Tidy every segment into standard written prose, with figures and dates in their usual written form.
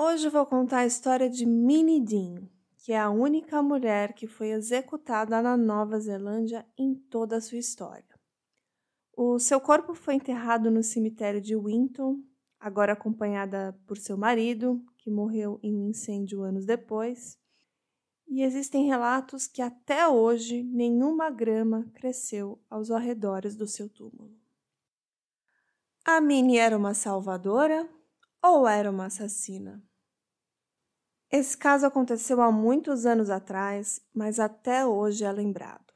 Hoje eu vou contar a história de Minnie Dean, que é a única mulher que foi executada na Nova Zelândia em toda a sua história. O seu corpo foi enterrado no cemitério de Winton, agora acompanhada por seu marido, que morreu em um incêndio anos depois. E existem relatos que até hoje nenhuma grama cresceu aos arredores do seu túmulo. A Minnie era uma salvadora ou era uma assassina? Esse caso aconteceu há muitos anos atrás, mas até hoje é lembrado.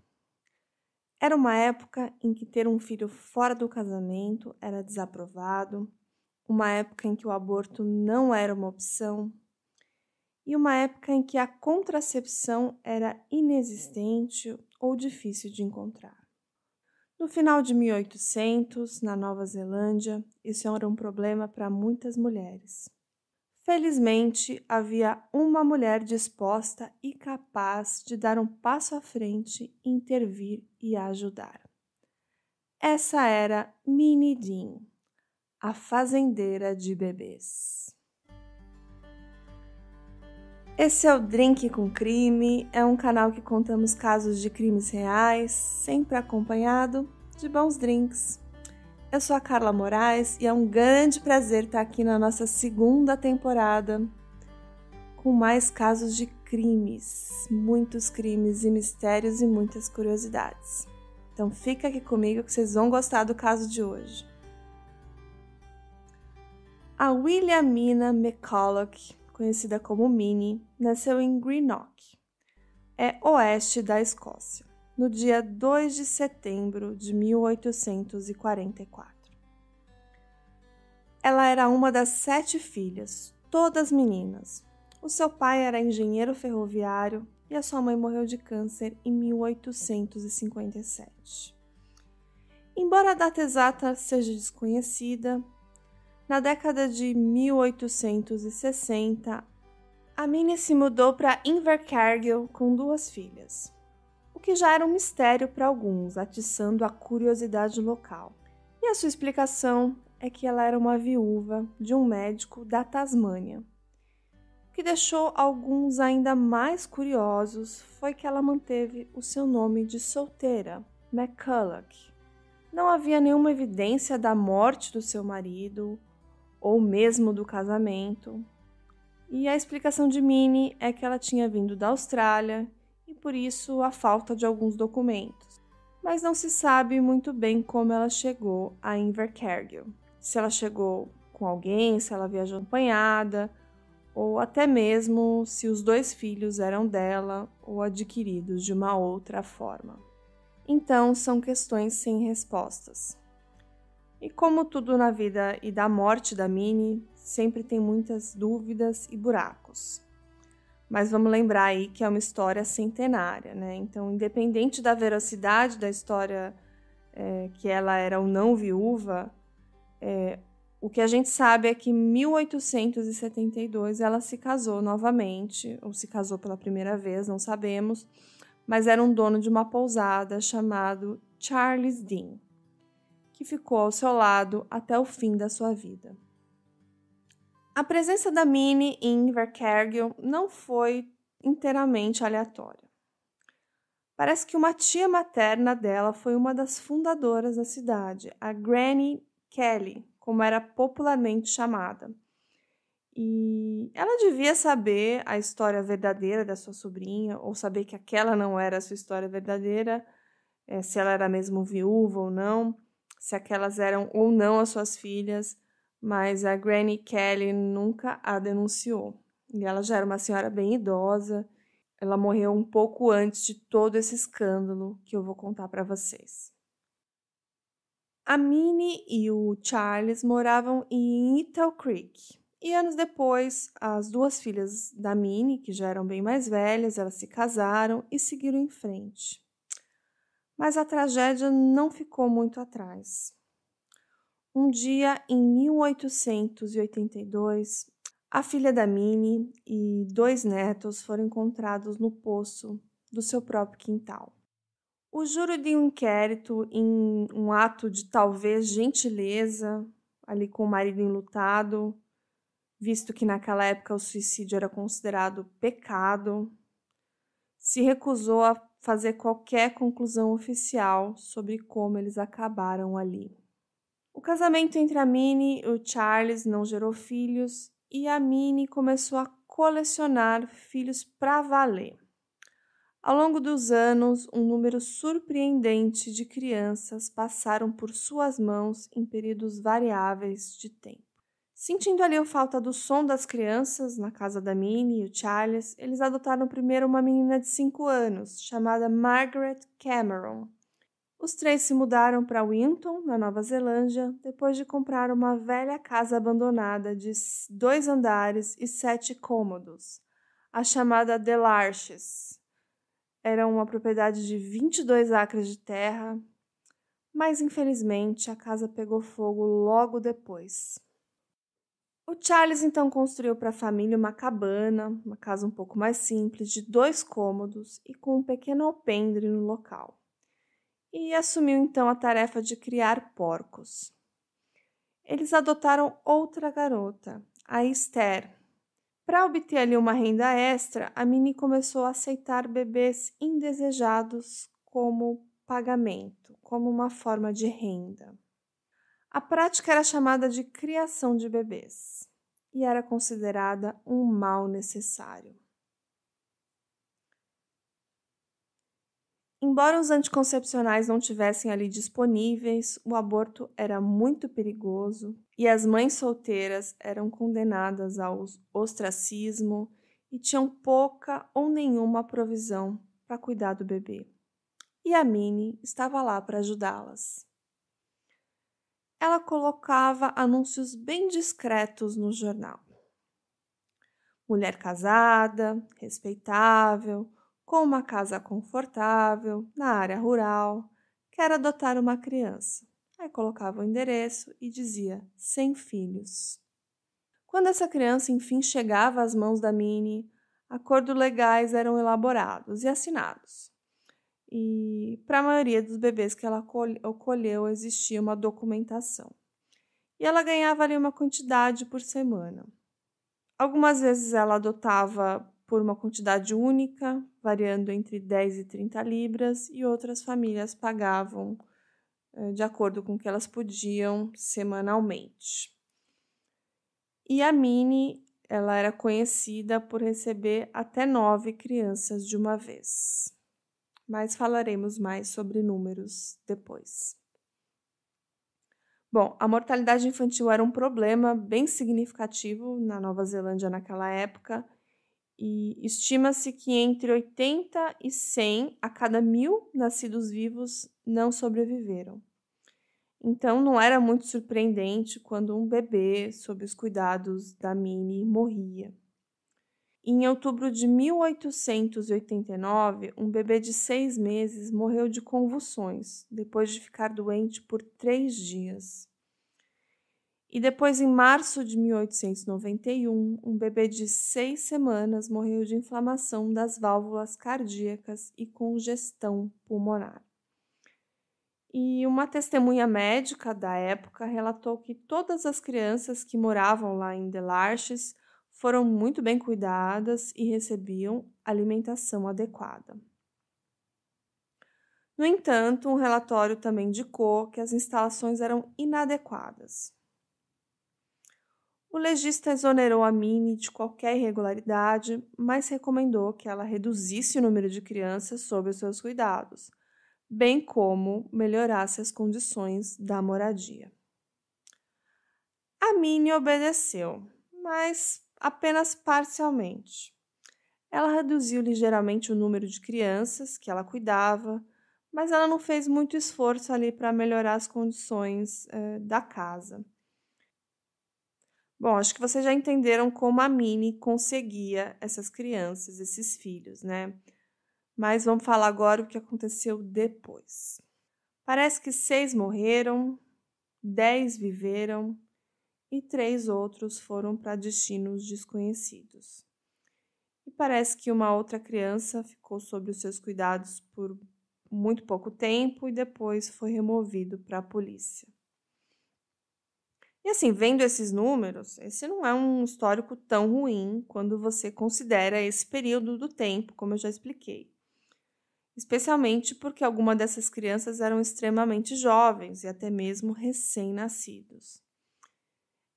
Era uma época em que ter um filho fora do casamento era desaprovado, uma época em que o aborto não era uma opção e uma época em que a contracepção era inexistente ou difícil de encontrar. No final de 1800, na Nova Zelândia, isso era um problema para muitas mulheres. Felizmente, havia uma mulher disposta e capaz de dar um passo à frente, intervir e ajudar. Essa era Minnie Dean, a fazendeira de bebês. Esse é o Drink com Crime, é um canal que contamos casos de crimes reais, sempre acompanhado de bons drinks. Eu sou a Carla Moraes e é um grande prazer estar aqui na nossa segunda temporada com mais casos de crimes, muitos crimes e mistérios e muitas curiosidades. Então fica aqui comigo que vocês vão gostar do caso de hoje. A Williamina McCulloch, conhecida como Minnie, nasceu em Greenock, oeste da Escócia, no dia 2 de setembro de 1844. Ela era uma das 7 filhas, todas meninas. O seu pai era engenheiro ferroviário e a sua mãe morreu de câncer em 1857. Embora a data exata seja desconhecida, na década de 1860, a Minnie se mudou para Invercargill com 2 filhas, o que já era um mistério para alguns, atiçando a curiosidade local. E a sua explicação é que ela era uma viúva de um médico da Tasmânia. O que deixou alguns ainda mais curiosos foi que ela manteve o seu nome de solteira, McCulloch. Não havia nenhuma evidência da morte do seu marido ou mesmo do casamento. E a explicação de Minnie é que ela tinha vindo da Austrália e por isso a falta de alguns documentos. Mas não se sabe muito bem como ela chegou a Invercargill. Se ela chegou com alguém, se ela viajou acompanhada, ou até mesmo se os 2 filhos eram dela ou adquiridos de uma outra forma. Então, são questões sem respostas. E como tudo na vida e da morte da Minnie, sempre tem muitas dúvidas e buracos. Mas vamos lembrar aí que é uma história centenária, né? Então, independente da veracidade da história que ela era ou não viúva, o que a gente sabe é que em 1872 ela se casou novamente, ou se casou pela primeira vez, não sabemos, mas era um dono de uma pousada chamado Charles Dean, que ficou ao seu lado até o fim da sua vida. A presença da Minnie em Invercargill não foi inteiramente aleatória. Parece que uma tia materna dela foi uma das fundadoras da cidade, a Granny Kelly, como era popularmente chamada. E ela devia saber a história verdadeira da sua sobrinha, ou saber que aquela não era a sua história verdadeira, se ela era mesmo viúva ou não, se aquelas eram ou não as suas filhas, mas a Granny Kelly nunca a denunciou. E ela já era uma senhora bem idosa, ela morreu um pouco antes de todo esse escândalo que eu vou contar para vocês. A Minnie e o Charles moravam em Ethel Creek. E anos depois, as 2 filhas da Minnie, que já eram bem mais velhas, elas se casaram e seguiram em frente. Mas a tragédia não ficou muito atrás. Um dia, em 1882, a filha da Minnie e 2 netos foram encontrados no poço do seu próprio quintal. O júri de um inquérito, em um ato de talvez gentileza, ali com o marido enlutado, visto que naquela época o suicídio era considerado pecado, se recusou a fazer qualquer conclusão oficial sobre como eles acabaram ali. O casamento entre a Minnie e o Charles não gerou filhos e a Minnie começou a colecionar filhos para valer. Ao longo dos anos, um número surpreendente de crianças passaram por suas mãos em períodos variáveis de tempo. Sentindo ali a falta do som das crianças na casa da Minnie e o Charles, eles adotaram primeiro uma menina de 5 anos, chamada Margaret Cameron. Os 3 se mudaram para Winton, na Nova Zelândia, depois de comprar uma velha casa abandonada de 2 andares e 7 cômodos, a chamada Delarches. Era uma propriedade de 22 acres de terra, mas infelizmente a casa pegou fogo logo depois. O Charles então construiu para a família uma cabana, uma casa um pouco mais simples, de 2 cômodos e com um pequeno alpendre no local. E assumiu então a tarefa de criar porcos. Eles adotaram outra garota, a Esther. Para obter ali uma renda extra, a Minnie começou a aceitar bebês indesejados como pagamento, como uma forma de renda. A prática era chamada de criação de bebês e era considerada um mal necessário. Embora os anticoncepcionais não tivessem ali disponíveis, o aborto era muito perigoso e as mães solteiras eram condenadas ao ostracismo e tinham pouca ou nenhuma provisão para cuidar do bebê. E a Minnie estava lá para ajudá-las. Ela colocava anúncios bem discretos no jornal. Mulher casada, respeitável, com uma casa confortável, na área rural, quer adotar uma criança. Aí colocava o endereço e dizia, sem filhos. Quando essa criança enfim chegava às mãos da Minnie, acordos legais eram elaborados e assinados. E para a maioria dos bebês que ela acolheu existia uma documentação. E ela ganhava ali uma quantidade por semana. Algumas vezes ela adotava por uma quantidade única, variando entre 10 e 30 libras, e outras famílias pagavam de acordo com o que elas podiam semanalmente. E a Minnie, ela era conhecida por receber até 9 crianças de uma vez. Mas falaremos mais sobre números depois. Bom, a mortalidade infantil era um problema bem significativo na Nova Zelândia naquela época, e estima-se que entre 80 e 100 a cada 1.000 nascidos vivos não sobreviveram. Então, não era muito surpreendente quando um bebê, sob os cuidados da Minnie, morria. Em outubro de 1889, um bebê de 6 meses morreu de convulsões, depois de ficar doente por 3 dias. E depois, em março de 1891, um bebê de 6 semanas morreu de inflamação das válvulas cardíacas e congestão pulmonar. E uma testemunha médica da época relatou que todas as crianças que moravam lá em Delarches foram muito bem cuidadas e recebiam alimentação adequada. No entanto, um relatório também indicou que as instalações eram inadequadas. O legista exonerou a Minnie de qualquer irregularidade, mas recomendou que ela reduzisse o número de crianças sob os seus cuidados, bem como melhorasse as condições da moradia. A Minnie obedeceu, mas apenas parcialmente. Ela reduziu ligeiramente o número de crianças que ela cuidava, mas ela não fez muito esforço ali para melhorar as condições da casa. Bom, acho que vocês já entenderam como a Minnie conseguia essas crianças, esses filhos, né? Mas vamos falar agora o que aconteceu depois. Parece que 6 morreram, 10 viveram e 3 outros foram para destinos desconhecidos. E parece que uma outra criança ficou sob os seus cuidados por muito pouco tempo e depois foi removido para a polícia. E assim, vendo esses números, esse não é um histórico tão ruim quando você considera esse período do tempo, como eu já expliquei. Especialmente porque algumas dessas crianças eram extremamente jovens e até mesmo recém-nascidos.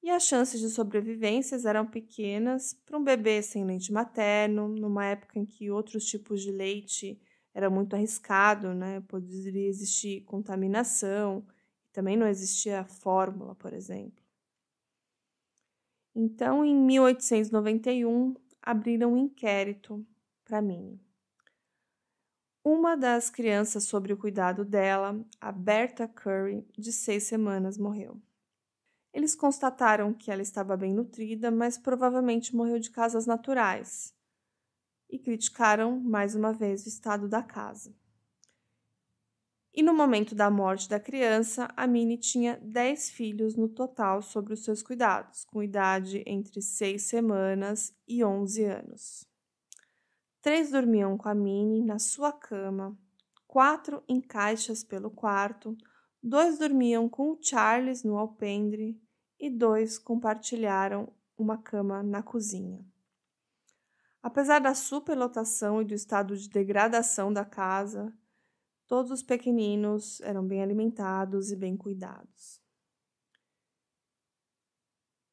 E as chances de sobrevivências eram pequenas para um bebê sem leite materno, numa época em que outros tipos de leite era muito arriscado, né? Poderia existir contaminação, também não existia fórmula, por exemplo. Então, em 1891, abriram um inquérito para Minnie. Uma das crianças sob o cuidado dela, a Bertha Curry, de 6 semanas, morreu. Eles constataram que ela estava bem nutrida, mas provavelmente morreu de causas naturais. E criticaram, mais uma vez, o estado da casa. E no momento da morte da criança, a Minnie tinha 10 filhos no total sob os seus cuidados, com idade entre 6 semanas e 11 anos. 3 dormiam com a Minnie na sua cama, 4 em caixas pelo quarto, 2 dormiam com o Charles no alpendre e 2 compartilharam uma cama na cozinha. Apesar da superlotação e do estado de degradação da casa, todos os pequeninos eram bem alimentados e bem cuidados.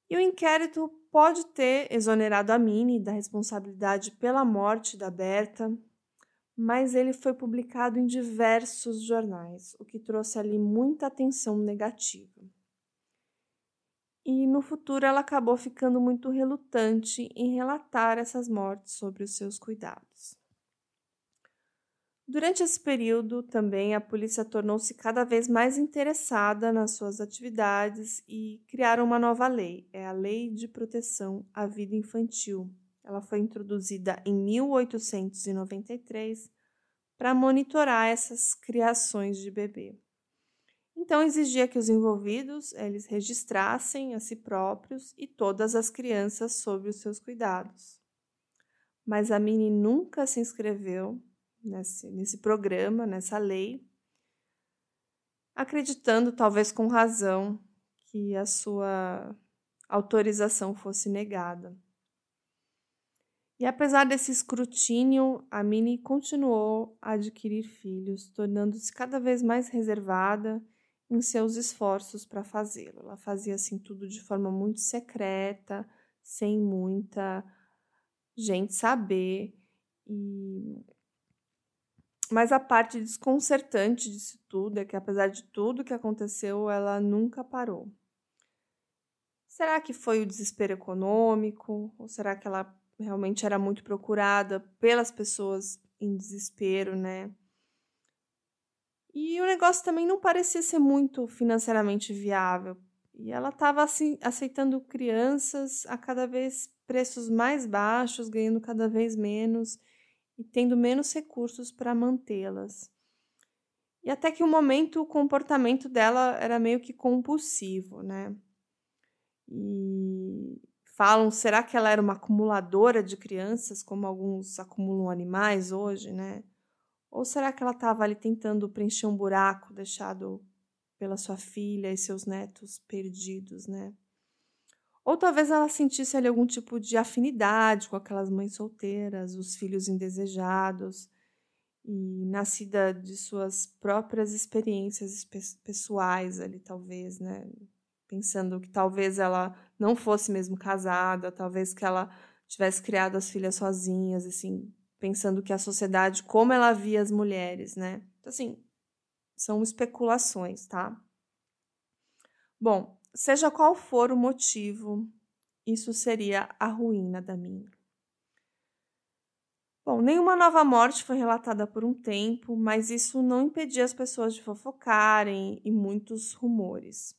E o inquérito pode ter exonerado a Minnie da responsabilidade pela morte da Bertha, mas ele foi publicado em diversos jornais, o que trouxe ali muita atenção negativa. E no futuro ela acabou ficando muito relutante em relatar essas mortes sobre os seus cuidados. Durante esse período, também, a polícia tornou-se cada vez mais interessada nas suas atividades e criaram uma nova lei, é a Lei de Proteção à Vida Infantil. Ela foi introduzida em 1893 para monitorar essas criações de bebê. Então, exigia que os envolvidos eles registrassem a si próprios e todas as crianças sob os seus cuidados. Mas a Minnie nunca se inscreveu nesse programa, nessa lei, acreditando, talvez com razão, que a sua autorização fosse negada. E apesar desse escrutínio, a Minnie continuou a adquirir filhos, tornando-se cada vez mais reservada em seus esforços para fazê-lo. Ela fazia assim tudo de forma muito secreta, sem muita gente saber. Mas a parte desconcertante disso tudo é que, apesar de tudo que aconteceu, ela nunca parou. Será que foi o desespero econômico? Ou será que ela realmente era muito procurada pelas pessoas em desespero, né? E o negócio também não parecia ser muito financeiramente viável. E ela estava assim, aceitando crianças a cada vez preços mais baixos, ganhando cada vez menos e tendo menos recursos para mantê-las. E até que um momento o comportamento dela era meio que compulsivo, né? E falam, será que ela era uma acumuladora de crianças, como alguns acumulam animais hoje, né? Ou será que ela estava ali tentando preencher um buraco deixado pela sua filha e seus netos perdidos, né? Ou talvez ela sentisse ali algum tipo de afinidade com aquelas mães solteiras, os filhos indesejados, e nascida de suas próprias experiências pessoais ali, talvez, né? Pensando que talvez ela não fosse mesmo casada, talvez que ela tivesse criado as filhas sozinhas, assim, pensando que a sociedade, como ela via as mulheres, né? Então, assim, são especulações, tá? Bom, seja qual for o motivo, isso seria a ruína da Minnie. Bom, nenhuma nova morte foi relatada por um tempo, mas isso não impedia as pessoas de fofocarem e muitos rumores.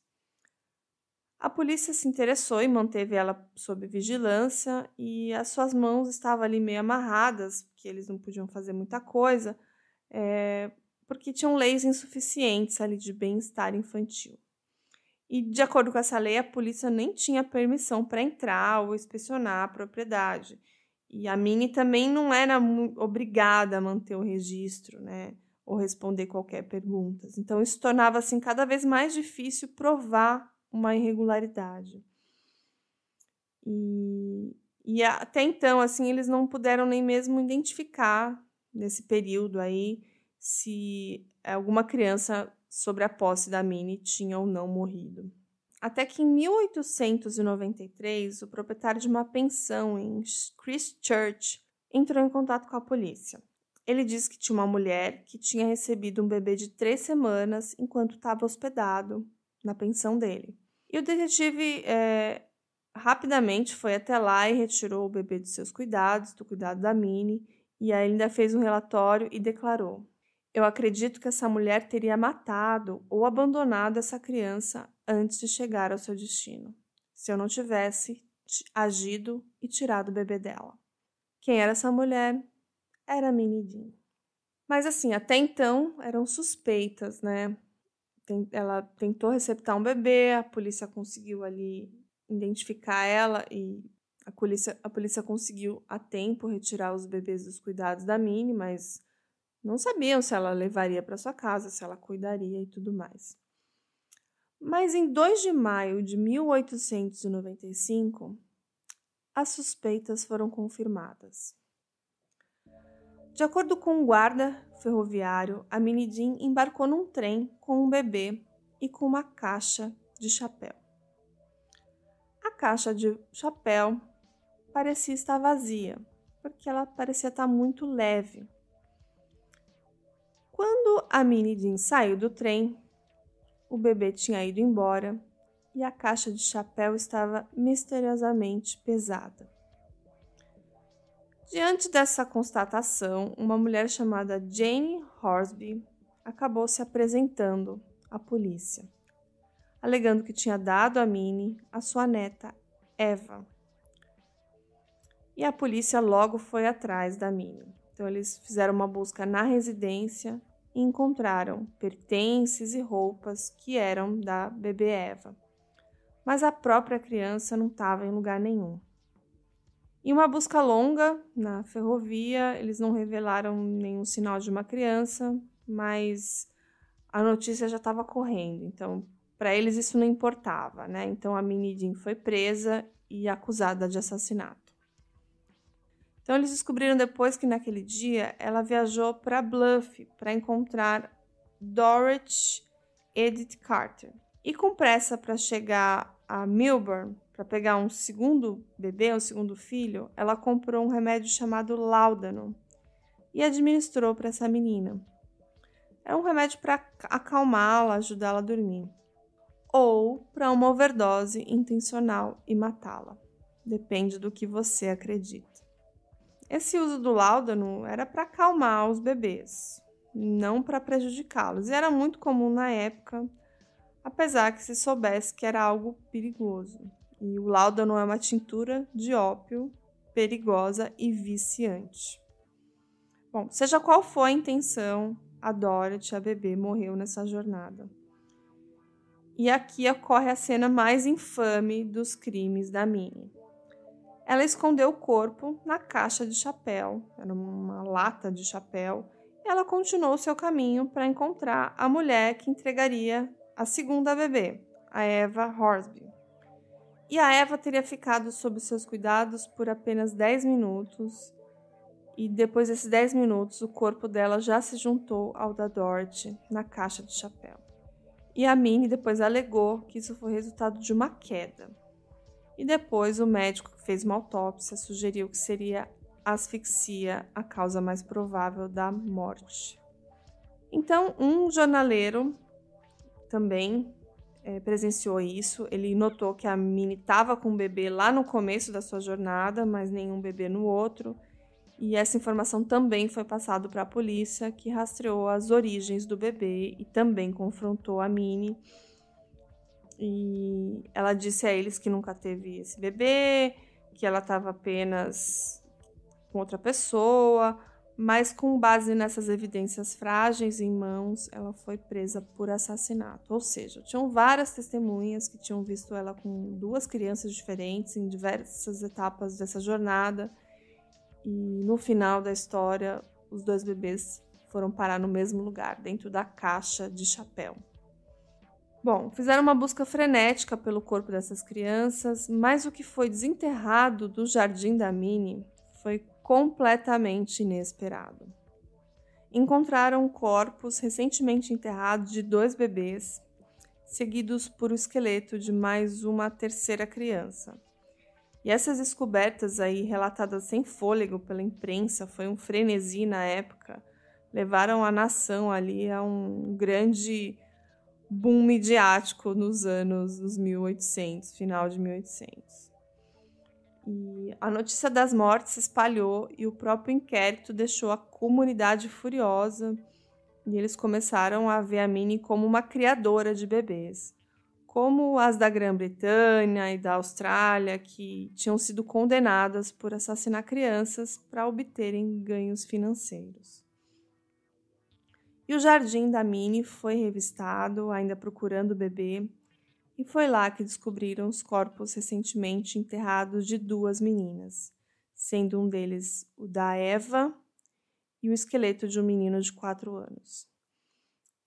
A polícia se interessou e manteve ela sob vigilância e as suas mãos estavam ali meio amarradas, porque eles não podiam fazer muita coisa, porque tinham leis insuficientes ali de bem-estar infantil. E, de acordo com essa lei, a polícia nem tinha permissão para entrar ou inspecionar a propriedade. E a Minnie também não era obrigada a manter o registro, né? Ou responder qualquer pergunta. Então, isso tornava assim, cada vez mais difícil provar uma irregularidade. E até então, assim, eles não puderam nem mesmo identificar, nesse período aí, se alguma criança sobre a posse da Minnie tinha ou não morrido. Até que em 1893, o proprietário de uma pensão em Christchurch entrou em contato com a polícia. Ele disse que tinha uma mulher que tinha recebido um bebê de 3 semanas enquanto estava hospedado na pensão dele. E o detetive rapidamente foi até lá e retirou o bebê dos seus cuidados, do cuidado da Minnie, e aí ainda fez um relatório e declarou: "Eu acredito que essa mulher teria matado ou abandonado essa criança antes de chegar ao seu destino, se eu não tivesse agido e tirado o bebê dela." Quem era essa mulher? Era a Minnie Dean. Mas assim, até então eram suspeitas, né? Ela tentou receptar um bebê, a polícia conseguiu ali identificar ela e a polícia conseguiu a tempo retirar os bebês dos cuidados da Minnie, mas não sabiam se ela levaria para sua casa, se ela cuidaria e tudo mais. Mas em 2 de maio de 1895, as suspeitas foram confirmadas. De acordo com um guarda ferroviário, a Minnie Dean embarcou num trem com um bebê e com uma caixa de chapéu. A caixa de chapéu parecia estar vazia, porque ela parecia estar muito leve. Quando a Minnie Dean saiu do trem, o bebê tinha ido embora e a caixa de chapéu estava misteriosamente pesada. Diante dessa constatação, uma mulher chamada Jane Horsby acabou se apresentando à polícia, alegando que tinha dado a Minnie a sua neta, Eva. E a polícia logo foi atrás da Minnie. Então, eles fizeram uma busca na residência e encontraram pertences e roupas que eram da bebê Eva. Mas a própria criança não estava em lugar nenhum. Em uma busca longa na ferrovia, eles não revelaram nenhum sinal de uma criança, mas a notícia já estava correndo, então para eles isso não importava, né? Então a Minnie Dean foi presa e acusada de assassinato. Então eles descobriram depois que naquele dia ela viajou para Bluff para encontrar Dorothy Edith Carter. E com pressa para chegar a Milburn, para pegar um segundo bebê, um segundo filho, ela comprou um remédio chamado Laudanum e administrou para essa menina. Era um remédio para acalmá-la, ajudá-la a dormir. Ou para uma overdose intencional e matá-la. Depende do que você acredita. Esse uso do Laudanum era para acalmar os bebês, não para prejudicá-los. E era muito comum na época, apesar que se soubesse que era algo perigoso. E o Laudanum é uma tintura de ópio perigosa e viciante. Bom, seja qual for a intenção, a Dorothy, a bebê, morreu nessa jornada. E aqui ocorre a cena mais infame dos crimes da Minnie. Ela escondeu o corpo na caixa de chapéu, era uma lata de chapéu, e ela continuou seu caminho para encontrar a mulher que entregaria a segunda bebê, a Eva Horsby. E a Eva teria ficado sob seus cuidados por apenas 10 minutos, e depois desses 10 minutos o corpo dela já se juntou ao da Dorothy na caixa de chapéu. E a Minnie depois alegou que isso foi resultado de uma queda. E depois o médico que fez uma autópsia sugeriu que seria asfixia a causa mais provável da morte. Então, um jornaleiro também presenciou isso. Ele notou que a Minnie estava com um bebê lá no começo da sua jornada, mas nenhum bebê no outro. E essa informação também foi passada para a polícia, que rastreou as origens do bebê e também confrontou a Minnie. E ela disse a eles que nunca teve esse bebê, que ela estava apenas com outra pessoa, mas com base nessas evidências frágeis em mãos, ela foi presa por assassinato. Ou seja, tinham várias testemunhas que tinham visto ela com 2 crianças diferentes em diversas etapas dessa jornada. E no final da história, os 2 bebês foram parar no mesmo lugar, dentro da caixa de chapéu. Bom, fizeram uma busca frenética pelo corpo dessas crianças, mas o que foi desenterrado do jardim da Minnie foi completamente inesperado. Encontraram corpos recentemente enterrados de 2 bebês, seguidos por o esqueleto de mais uma terceira criança. E essas descobertas aí, relatadas sem fôlego pela imprensa, foi um frenesi na época, levaram a nação ali a um grande boom midiático nos 1800, final de 1800. E a notícia das mortes se espalhou e o próprio inquérito deixou a comunidade furiosa e eles começaram a ver a Minnie como uma criadora de bebês, como as da Grã-Bretanha e da Austrália, que tinham sido condenadas por assassinar crianças para obterem ganhos financeiros. E o jardim da Minnie foi revistado, ainda procurando o bebê, e foi lá que descobriram os corpos recentemente enterrados de 2 meninas, sendo um deles o da Eva e o esqueleto de um menino de 4 anos.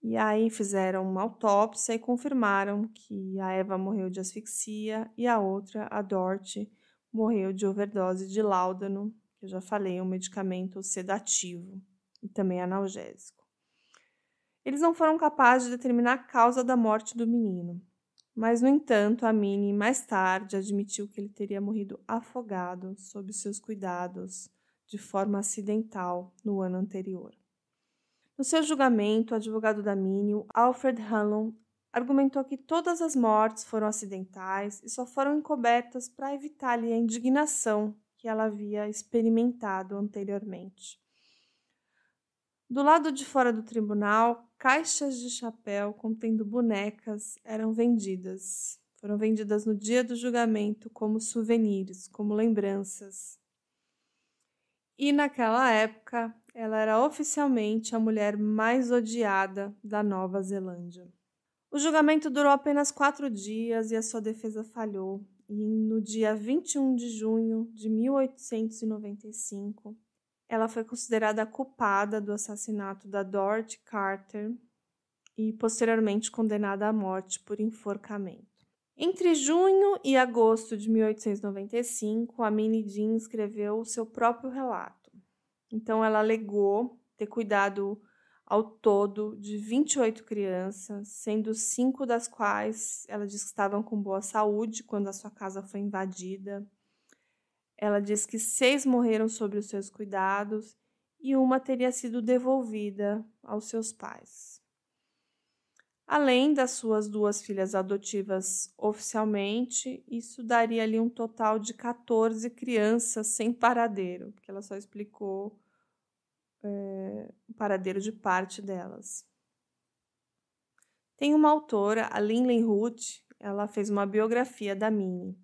E aí fizeram uma autópsia e confirmaram que a Eva morreu de asfixia e a outra, a Dorothy, morreu de overdose de láudano, que eu já falei, é um medicamento sedativo e também analgésico. Eles não foram capazes de determinar a causa da morte do menino, mas, no entanto, a Minnie mais tarde admitiu que ele teria morrido afogado sob seus cuidados de forma acidental no ano anterior. No seu julgamento, o advogado da Minnie, Alfred Hanlon, argumentou que todas as mortes foram acidentais e só foram encobertas para evitar a indignação que ela havia experimentado anteriormente. Do lado de fora do tribunal, caixas de chapéu contendo bonecas eram vendidas. Foram vendidas no dia do julgamento como souvenirs, como lembranças. E naquela época, ela era oficialmente a mulher mais odiada da Nova Zelândia. O julgamento durou apenas 4 dias e a sua defesa falhou. E no dia 21 de junho de 1895, ela foi considerada culpada do assassinato da Dorothy Carter e posteriormente condenada à morte por enforcamento. Entre junho e agosto de 1895, a Minnie Dean escreveu o seu próprio relato. Então, ela alegou ter cuidado ao todo de 28 crianças, sendo 5 das quais ela diz que estavam com boa saúde quando a sua casa foi invadida. Ela diz que 6 morreram sob os seus cuidados e uma teria sido devolvida aos seus pais. Além das suas 2 filhas adotivas oficialmente, isso daria ali um total de 14 crianças sem paradeiro, porque ela só explicou o paradeiro de parte delas. Tem uma autora, a Linley Hood, ela fez uma biografia da Minnie.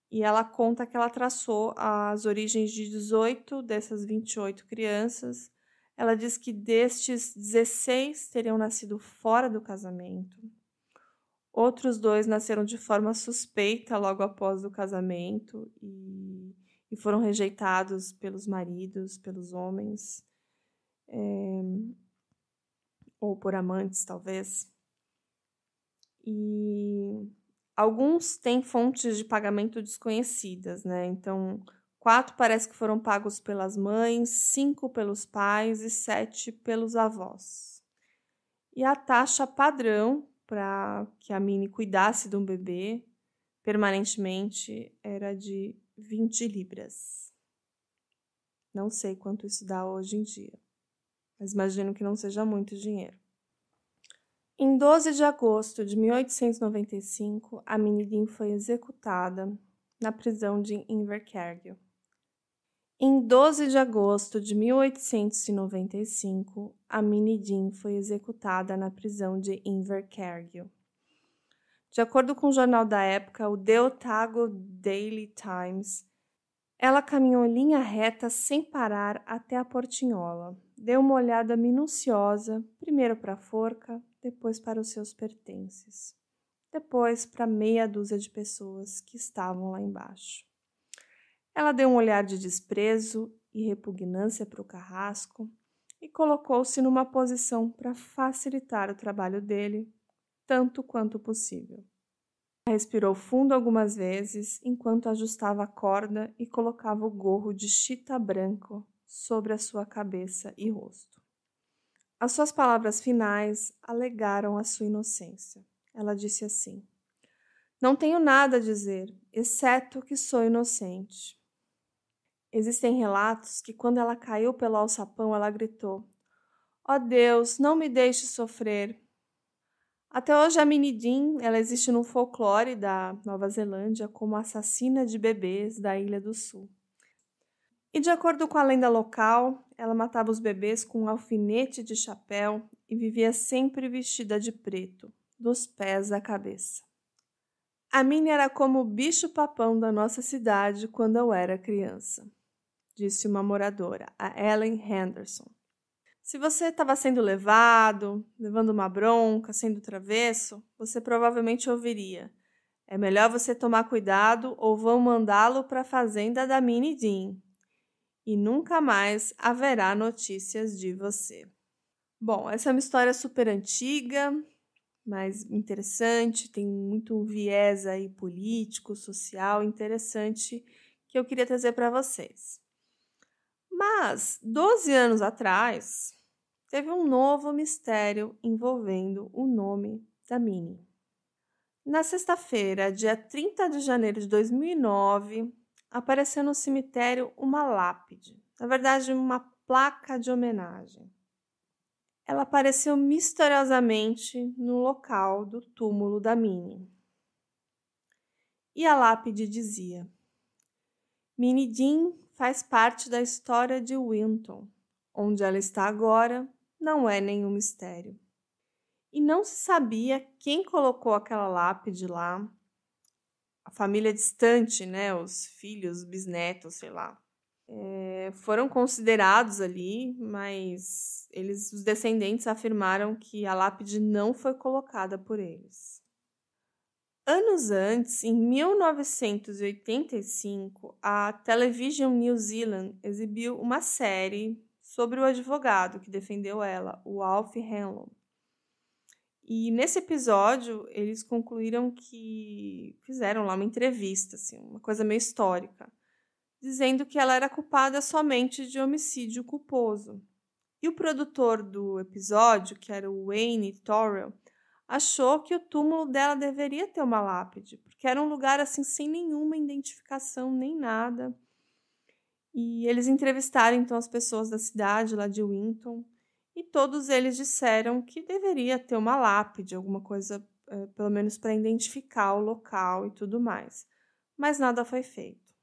E ela conta que ela traçou as origens de 18 dessas 28 crianças. Ela diz que destes 16 teriam nascido fora do casamento. Outros 2 nasceram de forma suspeita logo após o casamento e foram rejeitados pelos maridos, pelos homens, ou por amantes, talvez. E alguns têm fontes de pagamento desconhecidas, né? Então, 4 parece que foram pagos pelas mães, 5 pelos pais e 7 pelos avós. E a taxa padrão para que a Minnie cuidasse de um bebê permanentemente era de 20 libras. Não sei quanto isso dá hoje em dia, mas imagino que não seja muito dinheiro. Em 12 de agosto de 1895, a Minnie Dean foi executada na prisão de Invercargill. Em 12 de agosto de 1895, a Minnie Dean foi executada na prisão de Invercargill. De acordo com o jornal da época, o The Otago Daily Times, ela caminhou em linha reta sem parar até a portinhola. Deu uma olhada minuciosa, primeiro para a forca, depois para os seus pertences, depois para meia dúzia de pessoas que estavam lá embaixo. Ela deu um olhar de desprezo e repugnância para o carrasco e colocou-se numa posição para facilitar o trabalho dele, tanto quanto possível. Respirou fundo algumas vezes enquanto ajustava a corda e colocava o gorro de chita branco sobre a sua cabeça e rosto. As suas palavras finais alegaram a sua inocência. Ela disse assim: "Não tenho nada a dizer, exceto que sou inocente." Existem relatos que quando ela caiu pelo alçapão, ela gritou: "Ó Deus, não me deixe sofrer." Até hoje a Minnie Jean, ela existe no folclore da Nova Zelândia como assassina de bebês da Ilha do Sul. E de acordo com a lenda local, ela matava os bebês com um alfinete de chapéu e vivia sempre vestida de preto, dos pés à cabeça. A Minnie era como o bicho-papão da nossa cidade quando eu era criança, disse uma moradora, a Ellen Henderson. Se você estava sendo levando uma bronca, sendo travesso, você provavelmente ouviria: "É melhor você tomar cuidado ou vão mandá-lo para a fazenda da Minnie Jean." E nunca mais haverá notícias de você. Bom, essa é uma história super antiga, mas interessante, tem muito viés aí político, social, interessante, que eu queria trazer para vocês. Mas, 12 anos atrás, teve um novo mistério envolvendo o nome da Minnie. Na sexta-feira, dia 30 de janeiro de 2009, apareceu no cemitério uma lápide, na verdade, uma placa de homenagem. Ela apareceu misteriosamente no local do túmulo da Minnie. E a lápide dizia: "Minnie Jean faz parte da história de Winton. Onde ela está agora não é nenhum mistério." E não se sabia quem colocou aquela lápide lá. A família distante, né? Os filhos, bisnetos, sei lá. Foram considerados ali, mas os descendentes afirmaram que a lápide não foi colocada por eles. Anos antes, em 1985, a Television New Zealand exibiu uma série sobre o advogado que defendeu ela, o Alf Hanlon. E nesse episódio, eles concluíram que fizeram lá uma entrevista, assim, uma coisa meio histórica, dizendo que ela era culpada somente de homicídio culposo. E o produtor do episódio, que era o Wayne Torrell, achou que o túmulo dela deveria ter uma lápide, porque era um lugar assim sem nenhuma identificação nem nada. E eles entrevistaram então as pessoas da cidade lá de Winton, e todos eles disseram que deveria ter uma lápide, alguma coisa, pelo menos para identificar o local e tudo mais. Mas nada foi feito.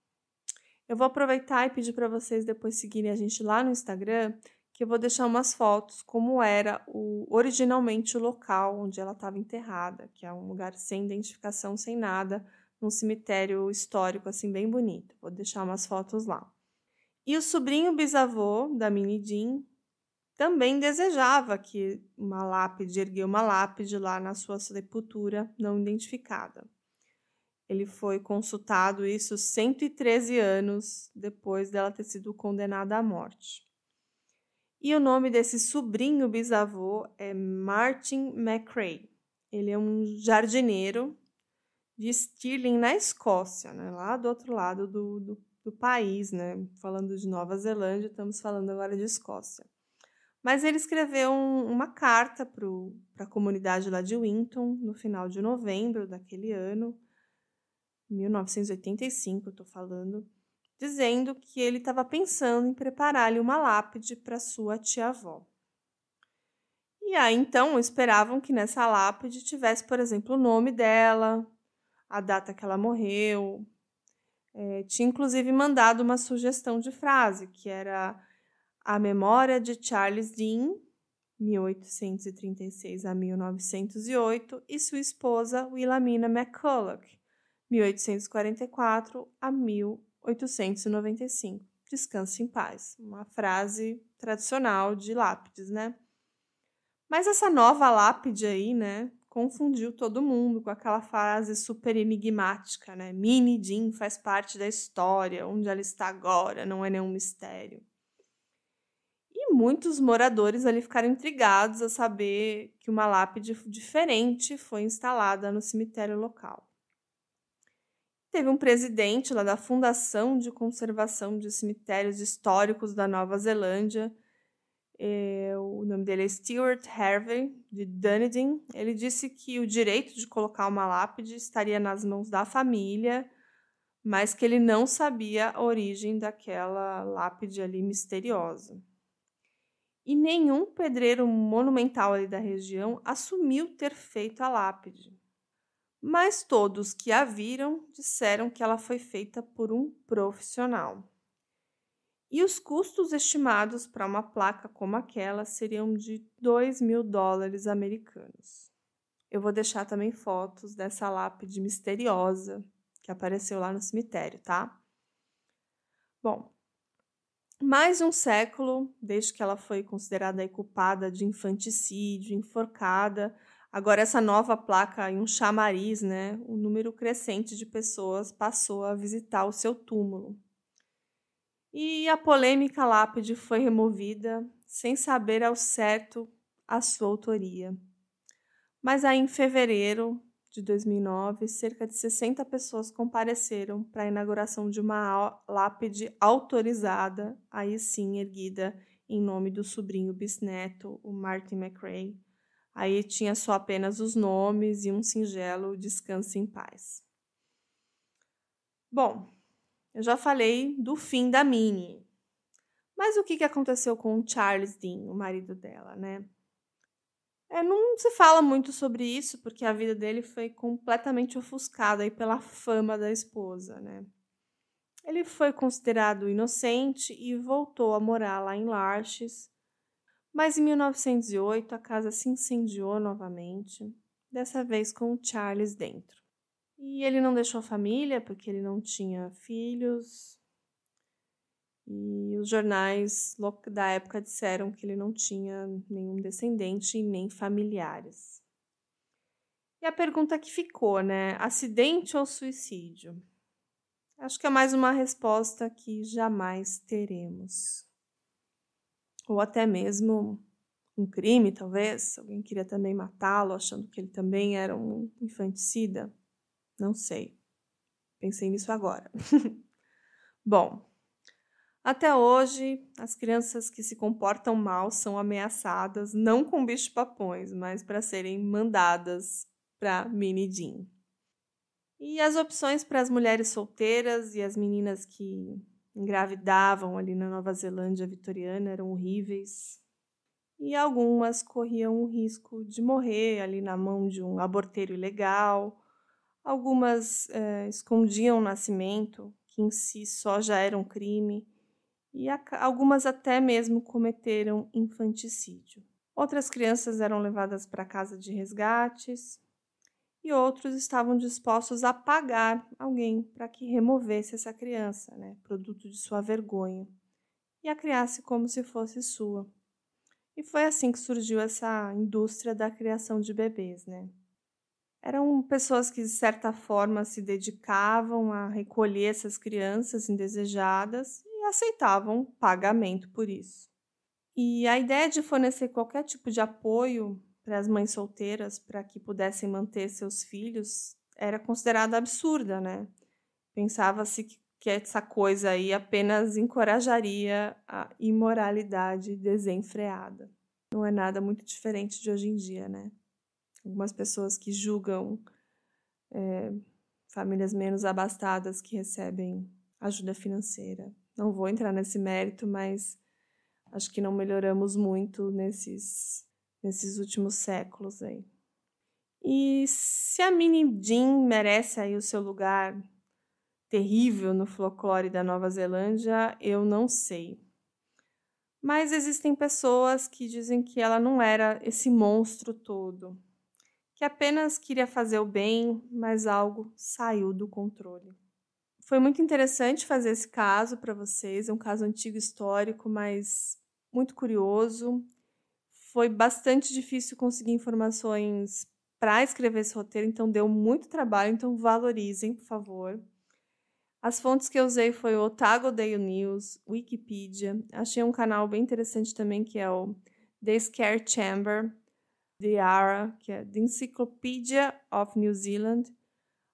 Eu vou aproveitar e pedir para vocês depois seguirem a gente lá no Instagram, que eu vou deixar umas fotos como era originalmente o local onde ela estava enterrada, que é um lugar sem identificação, sem nada, num cemitério histórico assim bem bonito. Vou deixar umas fotos lá. E o sobrinho bisavô da Minnie Jean também desejava que erguer uma lápide lá na sua sepultura não identificada. Ele foi consultado isso 113 anos depois dela ter sido condenada à morte. E o nome desse sobrinho bisavô é Martin McRae. Ele é um jardineiro de Stirling, na Escócia, né? Lá do outro lado do país, né? Falando de Nova Zelândia, estamos falando agora de Escócia. Mas ele escreveu uma carta para a comunidade lá de Winton, no final de novembro daquele ano, 1985, eu estou falando, dizendo que ele estava pensando em preparar-lhe uma lápide para sua tia-avó. E aí, então, esperavam que nessa lápide tivesse, por exemplo, o nome dela, a data que ela morreu. Tinha, inclusive, mandado uma sugestão de frase, que era: "A memória de Charles Dean, 1836 a 1908, e sua esposa Wilhelmina McCulloch, 1844 a 1895. Descanse em paz." Uma frase tradicional de lápides, né? Mas essa nova lápide aí, né, confundiu todo mundo com aquela frase super enigmática, né? Minnie Jean faz parte da história, onde ela está agora não é nenhum mistério. E muitos moradores ali ficaram intrigados a saber que uma lápide diferente foi instalada no cemitério local. Teve um presidente lá da Fundação de Conservação de Cemitérios Históricos da Nova Zelândia, o nome dele é Stuart Harvey, de Dunedin. Ele disse que o direito de colocar uma lápide estaria nas mãos da família, mas que ele não sabia a origem daquela lápide ali misteriosa. E nenhum pedreiro monumental ali da região assumiu ter feito a lápide. Mas todos que a viram disseram que ela foi feita por um profissional. E os custos estimados para uma placa como aquela seriam de $2.000 americanos. Eu vou deixar também fotos dessa lápide misteriosa que apareceu lá no cemitério, tá? Bom, mais um século, desde que ela foi considerada culpada de infanticídio, enforcada. Agora essa nova placa em um chamariz, né? Um número crescente de pessoas passou a visitar o seu túmulo. E a polêmica lápide foi removida sem saber ao certo a sua autoria. Mas aí em fevereiro de 2009, cerca de 60 pessoas compareceram para a inauguração de uma lápide autorizada, aí sim erguida em nome do sobrinho bisneto, o Martin McRae. Aí tinha só apenas os nomes e um singelo descanse em paz. Bom, eu já falei do fim da Minnie. Mas o que aconteceu com o Charles Dean, o marido dela, né? Não se fala muito sobre isso, porque a vida dele foi completamente ofuscada aí pela fama da esposa, né? Ele foi considerado inocente e voltou a morar lá em Larches, mas em 1908 a casa se incendiou novamente, dessa vez com o Charles dentro. E ele não deixou família, porque ele não tinha filhos, e os jornais da época disseram que ele não tinha nenhum descendente e nem familiares. E a pergunta que ficou, né? Acidente ou suicídio? Acho que é mais uma resposta que jamais teremos. Ou até mesmo um crime, talvez. Alguém queria também matá-lo, achando que ele também era um infanticida. Não sei. Pensei nisso agora. Bom, até hoje, as crianças que se comportam mal são ameaçadas, não com bicho-papões, mas para serem mandadas para Minnie Dean. E as opções para as mulheres solteiras e as meninas que engravidavam ali na Nova Zelândia vitoriana eram horríveis. E algumas corriam o risco de morrer ali na mão de um aborteiro ilegal. Algumas escondiam o nascimento, que em si só já era um crime. E algumas até mesmo cometeram infanticídio. Outras crianças eram levadas para a casa de resgates e outros estavam dispostos a pagar alguém para que removesse essa criança, né, produto de sua vergonha, e a criasse como se fosse sua. E foi assim que surgiu essa indústria da criação de bebês, né? Eram pessoas que, de certa forma, se dedicavam a recolher essas crianças indesejadas e aceitavam pagamento por isso. E a ideia de fornecer qualquer tipo de apoio para as mães solteiras para que pudessem manter seus filhos era considerada absurda, né? Pensava-se que essa coisa aí apenas encorajaria a imoralidade desenfreada. Não é nada muito diferente de hoje em dia, né? Algumas pessoas que julgam famílias menos abastadas que recebem ajuda financeira. Não vou entrar nesse mérito, mas acho que não melhoramos muito nesses últimos séculos aí. E se a Minnie Dean merece aí o seu lugar terrível no folclore da Nova Zelândia, eu não sei. Mas existem pessoas que dizem que ela não era esse monstro todo, que apenas queria fazer o bem, mas algo saiu do controle. Foi muito interessante fazer esse caso para vocês, é um caso antigo histórico, mas muito curioso. Foi bastante difícil conseguir informações para escrever esse roteiro, então deu muito trabalho, então valorizem, por favor. As fontes que eu usei foi o Otago Daily News, Wikipedia. Achei um canal bem interessante também que é o The Scare Chamber, The ARA, que é The Encyclopedia of New Zealand,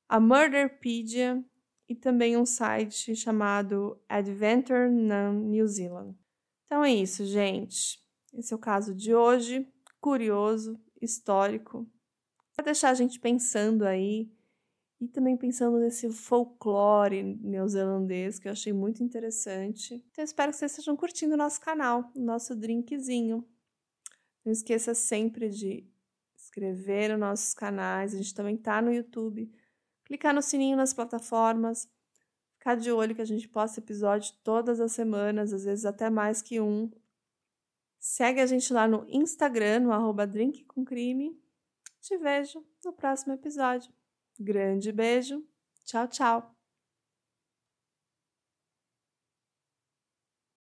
a Murderpedia e também um site chamado Adventure New Zealand. Então é isso, gente. Esse é o caso de hoje, curioso, histórico, para deixar a gente pensando aí e também pensando nesse folclore neozelandês que eu achei muito interessante. Então espero que vocês estejam curtindo o nosso canal, o nosso drinkzinho. Não esqueça sempre de inscrever nos nossos canais, a gente também tá no YouTube. Clicar no sininho nas plataformas, ficar de olho que a gente posta episódio todas as semanas, às vezes até mais que um. Segue a gente lá no Instagram, no @drinkcomcrime. Te vejo no próximo episódio. Grande beijo. Tchau, tchau.